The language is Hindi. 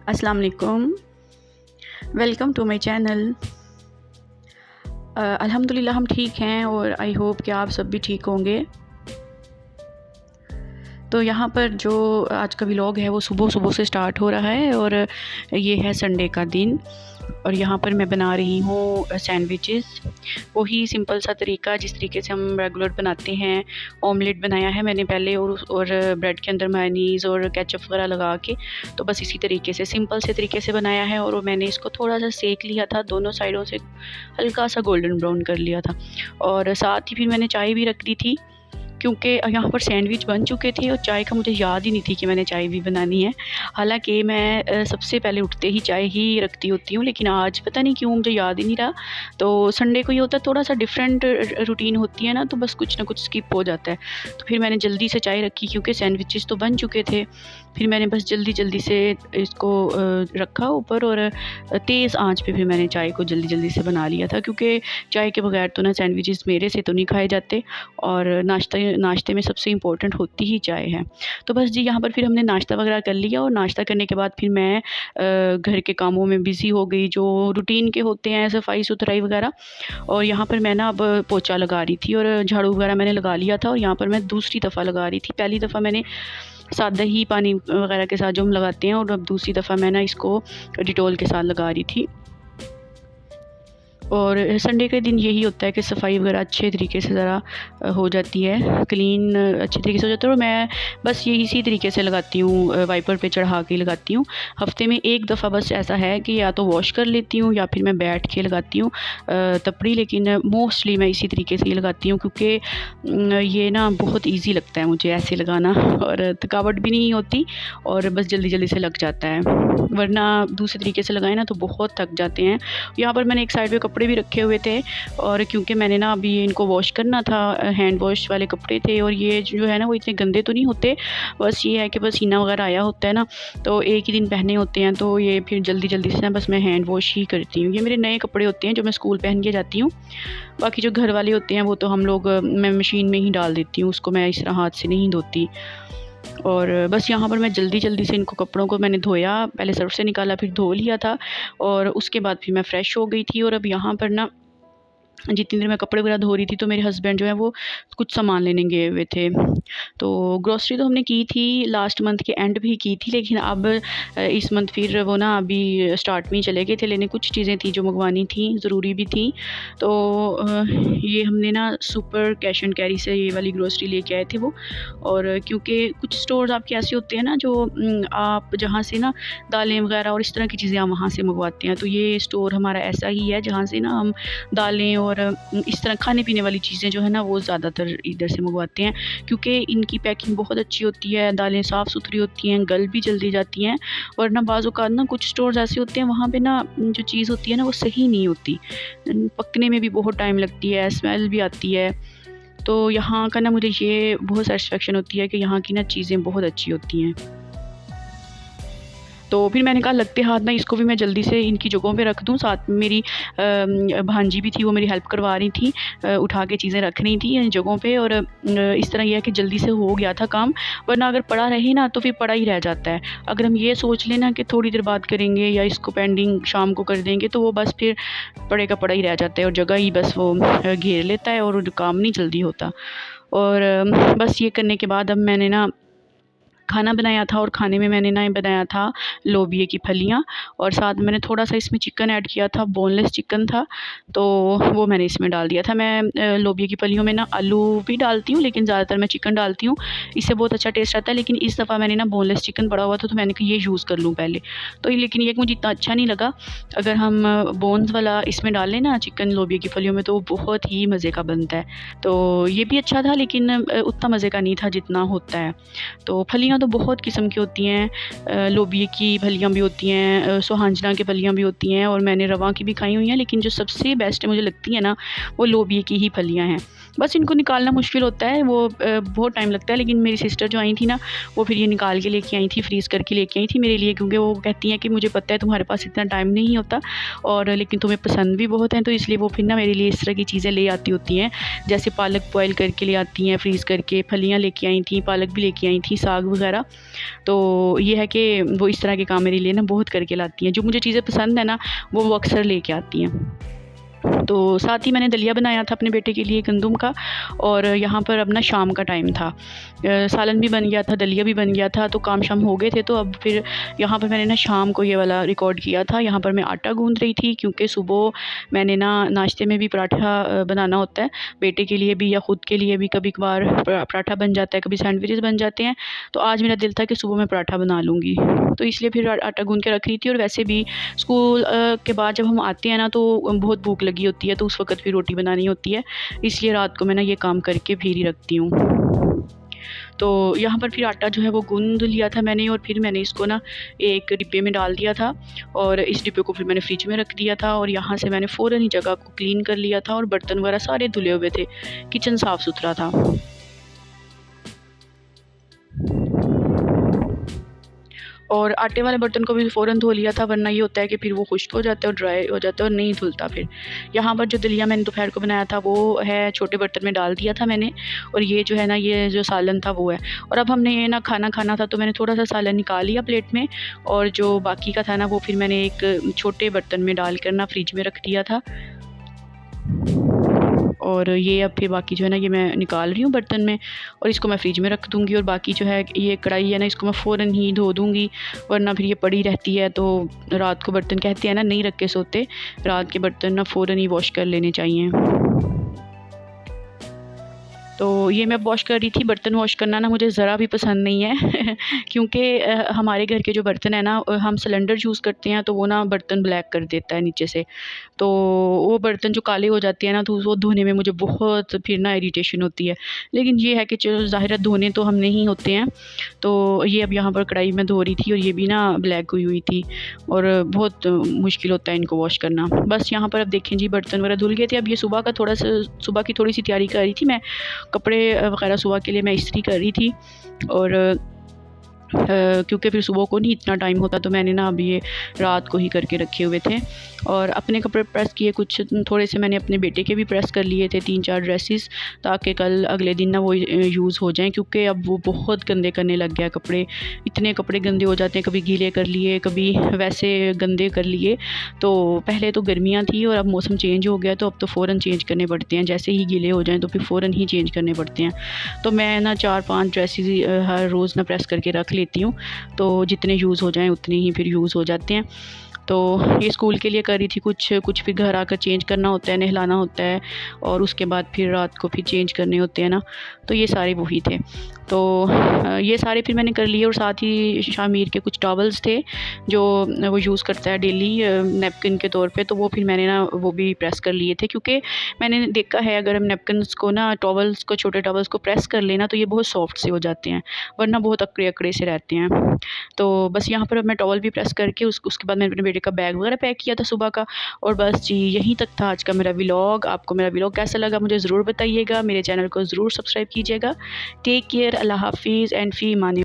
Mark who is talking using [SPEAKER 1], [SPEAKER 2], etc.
[SPEAKER 1] अस्सलाम वालेकुम। Welcome to my channel. अल्हम्दुलिल्लाह हम ठीक हैं और आई होप कि आप सब भी ठीक होंगे। तो यहाँ पर जो आज का व्लॉग है वो सुबह सुबह से स्टार्ट हो रहा है और ये है संडे का दिन और यहाँ पर मैं बना रही हूँ सैंडविचेस। वही सिंपल सा तरीका जिस तरीके से हम रेगुलर बनाते हैं। ऑमलेट बनाया है मैंने पहले और ब्रेड के अंदर मेयोनीज़ और केचप वगैरह लगा के, तो बस इसी तरीके से सिंपल से तरीके से बनाया है। और मैंने इसको थोड़ा सा सेक लिया था, दोनों साइडों से हल्का सा गोल्डन ब्राउन कर लिया था। और साथ ही फिर मैंने चाय भी रख दी थी क्योंकि यहाँ पर सैंडविच बन चुके थे और चाय का मुझे याद ही नहीं थी कि मैंने चाय भी बनानी है। हालांकि मैं सबसे पहले उठते ही चाय ही रखती होती हूँ, लेकिन आज पता नहीं क्यों मुझे याद ही नहीं रहा। तो संडे को ये होता है थोड़ा सा डिफरेंट रूटीन होती है ना, तो बस कुछ ना कुछ स्किप हो जाता है। तो फिर मैंने जल्दी से चाय रखी क्योंकि सैंडविचेस तो बन चुके थे। फिर मैंने बस जल्दी से इसको रखा ऊपर और तेज़ आंच पे फिर मैंने चाय को जल्दी से बना लिया था, क्योंकि चाय के बगैर तो ना सैंडविचेस मेरे से तो नहीं खाए जाते और नाश्ते में सबसे इम्पोर्टेंट होती ही चाय है। तो बस जी यहाँ पर फिर हमने नाश्ता वगैरह कर लिया और नाश्ता करने के बाद फिर मैं घर के कामों में बिज़ी हो गई जो रूटीन के होते हैं, सफाई सुथराई वगैरह। और यहाँ पर मैं ना अब पोछा लगा रही थी और झाड़ू वगैरह मैंने लगा लिया था और यहाँ पर मैं दूसरी दफ़ा लगा रही थी। पहली दफ़ा मैंने सादा ही पानी वगैरह के साथ जो हम लगाते हैं, और अब दूसरी दफ़ा मैं ना इसको डिटॉल के साथ लगा रही थी। और संडे के दिन यही होता है कि सफाई वगैरह अच्छे तरीके से ज़रा हो जाती है, क्लीन अच्छे तरीके से हो जाता है। और मैं बस ये इसी तरीके से लगाती हूँ, वाइपर पे चढ़ा के लगाती हूँ। हफ्ते में एक दफ़ा बस ऐसा है कि या तो वॉश कर लेती हूँ या फिर मैं बैठ के लगाती हूँ तपड़ी, लेकिन मोस्टली मैं इसी तरीके से ही लगाती हूँ क्योंकि ये ना बहुत ईजी लगता है मुझे ऐसे लगाना और थकावट भी नहीं होती और बस जल्दी से लग जाता है। वरना दूसरे तरीके से लगाए ना तो बहुत थक जाते हैं। यहाँ पर मैंने एक साइड पे कपड़े भी रखे हुए थे और क्योंकि मैंने ना अभी इनको वॉश करना था, हैंड वॉश वाले कपड़े थे और ये जो है ना वो इतने गंदे तो नहीं होते, बस ये है कि पसीना वगैरह आया होता है ना, तो एक ही दिन पहने होते हैं, तो ये फिर जल्दी से ना बस मैं हैंड वॉश ही करती हूँ। ये मेरे नए कपड़े होते हैं जो मैं स्कूल पहन के जाती हूँ। बाकी जो घर वाले होते हैं वो तो हम लोग मैं मशीन में ही डाल देती हूँ, उसको मैं इस तरह हाथ से नहीं धोती। और बस यहाँ पर मैं जल्दी से इनको कपड़ों को मैंने धोया, पहले सर्फ से निकाला फिर धो लिया था और उसके बाद फिर मैं फ़्रेश हो गई थी। और अब यहाँ पर ना जितनी देर मैं कपड़े वगैरह धो रही थी तो मेरे हस्बैंड जो है वो कुछ सामान लेने गए हुए थे। तो ग्रॉसरी तो हमने की थी लास्ट मंथ के एंड भी की थी, लेकिन अब इस मंथ फिर वो ना अभी स्टार्ट में ही चले गए थे लेने। कुछ चीज़ें थी जो मंगवानी थी, ज़रूरी भी थी। तो ये हमने ना सुपर कैश एंड कैरी से ये वाली ग्रॉसरी लेके आए थे वो। और क्योंकि कुछ स्टोर्स आपके ऐसे होते हैं ना जो आप जहाँ से ना दालें वगैरह और इस तरह की चीज़ें आप वहाँ से मंगवाते हैं, तो ये स्टोर हमारा ऐसा ही है जहाँ से ना हम दालें और इस तरह खाने पीने वाली चीज़ें जो है ना वो ज़्यादातर इधर से मंगवाते हैं, क्योंकि इनकी पैकिंग बहुत अच्छी होती है, दालें साफ़ सुथरी होती हैं, गल भी जल्दी जाती हैं। वरना बाज़ औक़ात ना कुछ स्टोर्स ऐसे होते हैं वहाँ पे ना जो चीज़ होती है ना वो सही नहीं होती, पकने में भी बहुत टाइम लगती है, स्मेल भी आती है। तो यहाँ का ना मुझे ये बहुत सैटिस्फैक्शन होती है कि यहाँ की ना चीज़ें बहुत अच्छी होती हैं। तो फिर मैंने कहा लगते हाथ ना इसको भी मैं जल्दी से इनकी जगहों पे रख दूँ। साथ में मेरी भांजी भी थी, वो मेरी हेल्प करवा रही थी, उठा के चीज़ें रख रही थी इन जगहों पे। और इस तरह यह है कि जल्दी से हो गया था काम, वरना अगर पड़ा रहे ना तो फिर पड़ा ही रह जाता है। अगर हम ये सोच लें ना कि थोड़ी देर बाद करेंगे या इसको पेंडिंग शाम को कर देंगे तो वो बस फिर पड़े का पड़ा ही रह जाता है और जगह ही बस वो घेर लेता है और काम नहीं जल्दी होता। और बस ये करने के बाद अब मैंने ना खाना बनाया था और खाने में मैंने ना बनाया था लोबिया की फलियाँ और साथ में मैंने थोड़ा सा इसमें चिकन ऐड किया था, बोनलेस चिकन था तो वो मैंने इसमें डाल दिया था। मैं लोबिया की फलियों में ना आलू भी डालती हूँ, लेकिन ज़्यादातर मैं चिकन डालती हूँ, इससे बहुत अच्छा टेस्ट आता है। लेकिन इस दफ़ा मैंने ना बोनलेस चिकन पड़ा हुआ था तो मैंने कहा ये यूज़ कर लूँ पहले। तो लेकिन ये मुझे इतना अच्छा नहीं लगा। अगर हम बोन्स वाला इसमें डाल लें ना चिकन लोबिया की फलियों में तो वो बहुत ही मज़े का बनता है। तो ये भी अच्छा था लेकिन उतना मज़े का नहीं था जितना होता है। तो फलियाँ तो बहुत किस्म की होती हैं, लोबिया की फलियाँ भी होती हैं, सुहांजना की फलियाँ भी होती हैं और मैंने रवा की भी खाई हुई हैं, लेकिन जो सबसे बेस्ट मुझे लगती है ना वो लोबिया की ही फलियाँ हैं। बस इनको निकालना मुश्किल होता है, वो बहुत टाइम लगता है। लेकिन मेरी सिस्टर जो आई थी ना वो फिर ये निकाल के लेके आई थी, फ्रीज़ करके लेके आई थी मेरे लिए, क्योंकि वो कहती हैं कि मुझे पता है तुम्हारे पास इतना टाइम नहीं होता और लेकिन तुम्हें पसंद भी बहुत है, तो इसलिए वो फिर ना मेरे लिए इस तरह की चीज़ें ले आती होती हैं। जैसे पालक बॉयल करके ले आती हैं फ्रीज़ करके, फलियाँ लेके आई थी, पालक भी लेके आई थी, साग वगैरह वगैरह। तो ये है कि वो इस तरह के काम मेरे लिए ना बहुत करके लाती हैं। जो मुझे चीज़ें पसंद है ना वो अक्सर लेके आती हैं। तो साथ ही मैंने दलिया बनाया था अपने बेटे के लिए गंदम का। और यहाँ पर अब ना शाम का टाइम था, सालन भी बन गया था, दलिया भी बन गया था, तो काम शाम हो गए थे। तो अब फिर यहाँ पर मैंने ना शाम को ये वाला रिकॉर्ड किया था। यहाँ पर मैं आटा गूंद रही थी क्योंकि सुबह मैंने ना नाश्ते में भी पराठा बनाना होता है, बेटे के लिए भी या ख़ुद के लिए भी। कभी कभार पराठा बन जाता है, कभी सैंडविचेस बन जाते हैं। तो आज मेरा दिल था कि सुबह मैं पराठा बना लूँगी, तो इसलिए फिर आटा गूंद के रख रही थी। और वैसे भी स्कूल के बाद जब हम आते हैं ना तो बहुत भूख लगी होती है, तो उस वक़्त भी रोटी बनानी होती है, इसलिए रात को मैं ना ये काम करके फिर ही रखती हूँ। तो यहाँ पर फिर आटा जो है वो गूंद लिया था मैंने, और फिर मैंने इसको ना एक डिब्बे में डाल दिया था, और इस डिब्बे को फिर मैंने फ्रिज में रख दिया था। और यहाँ से मैंने फ़ौरन ही जगह को क्लीन कर लिया था, और बर्तन वगैरह सारे धुले हुए थे, किचन साफ़ सुथरा था। और आटे वाले बर्तन को भी फ़ौरन धो लिया था, वरना ये होता है कि फिर वो खुश्क हो जाता है और ड्राई हो जाता है और नहीं धुलता फिर। यहाँ पर जो दलिया मैंने दोपहर को बनाया था वो है, छोटे बर्तन में डाल दिया था मैंने। और ये जो है ना, ये जो सालन था वो है। और अब हमने ये ना खाना खाना था, तो मैंने थोड़ा सा सालन निकाल लिया प्लेट में, और जो बाकी का था ना वो फिर मैंने एक छोटे बर्तन में डाल कर ना फ्रिज में रख दिया था। और ये अब फिर बाकी जो है ना ये मैं निकाल रही हूँ बर्तन में, और इसको मैं फ्रिज में रख दूँगी। और बाकी जो है ये कढ़ाई है ना, इसको मैं फ़ौरन ही धो दूँगी, वरना फिर ये पड़ी रहती है। तो रात को बर्तन कहते हैं ना नहीं रख के सोते, रात के बर्तन ना फ़ौरन ही वॉश कर लेने चाहिए। तो ये मैं वॉश कर रही थी। बर्तन वॉश करना ना मुझे ज़रा भी पसंद नहीं है क्योंकि हमारे घर के जो बर्तन है ना, हम सिलेंडर यूज़ करते हैं, तो वो ना बर्तन ब्लैक कर देता है नीचे से। तो वो बर्तन जो काले हो जाते हैं ना, तो वो धोने में मुझे बहुत फिर ना इरिटेशन होती है। लेकिन ये है कि चलो ज़ाहिर है धोने तो हम नहीं होते हैं। तो ये अब यहाँ पर कढ़ाई में धो रही थी, और ये भी ना ब्लैक हुई हुई थी, और बहुत मुश्किल होता है इनको वॉश करना। बस यहाँ पर अब देखें जी, बर्तन वगैरह धुल गए थे। अब ये सुबह की थोड़ी सी तैयारी कर रही थी मैं, कपड़े वगैरह सुबह के लिए मैं इस्त्री कर रही थी। और क्योंकि फिर सुबह को नहीं इतना टाइम होता, तो मैंने ना अब ये रात को ही करके रखे हुए थे। और अपने कपड़े प्रेस किए, कुछ थोड़े से मैंने अपने बेटे के भी प्रेस कर लिए थे, 3-4 ड्रेसेस, ताकि कल अगले दिन ना वो यूज़ हो जाएं। क्योंकि अब वो बहुत गंदे करने लग गया कपड़े, इतने कपड़े गंदे हो जाते हैं, कभी गीले कर लिए, कभी वैसे गंदे कर लिए। तो पहले तो गर्मियाँ थी और अब मौसम चेंज हो गया, तो अब तो फ़ौरन चेंज करने पड़ते हैं, जैसे ही गीले हो जाएँ तो फिर फ़ौरन ही चेंज करने पड़ते हैं। तो मैं ना 4-5 ड्रेसेस हर रोज़ ना प्रेस करके रख लेती हूँ, तो जितने यूज़ हो जाएँ उतने ही फिर यूज़ हो जाते हैं। तो ये स्कूल के लिए कर रही थी कुछ फिर घर आकर चेंज करना होता है, नहलाना होता है, और उसके बाद फिर रात को फिर चेंज करने होते हैं ना, तो ये सारे वही थे। तो ये सारे फिर मैंने कर लिए। और साथ ही शामिर के कुछ टॉवल्स थे जो वो यूज़ करता है डेली नैपकिन के तौर पे, तो वो फिर मैंने ना वो भी प्रेस कर लिए थे। क्योंकि मैंने देखा है अगर हम नैपकिन्स को ना, टॉवल्स को, छोटे टॉवल्स को प्रेस कर लेना, तो ये बहुत सॉफ्ट से हो जाते हैं, वरना बहुत अकड़े अकड़े से रहते हैं। तो बस यहाँ पर मैं टॉवल भी प्रेस करके उसके बाद मैंने अपने बेटे का बैग वगैरह पैक किया था सुबह का। और बस जी यहीं तक था आज का मेरा व्लॉग। आपको मेरा व्लॉग कैसा लगा मुझे ज़रूर बताइएगा, मेरे चैनल को ज़रूर सब्सक्राइब कीजिएगा। टेक केयर, अल्लाह हाफिज़ एंड फ़ी माने।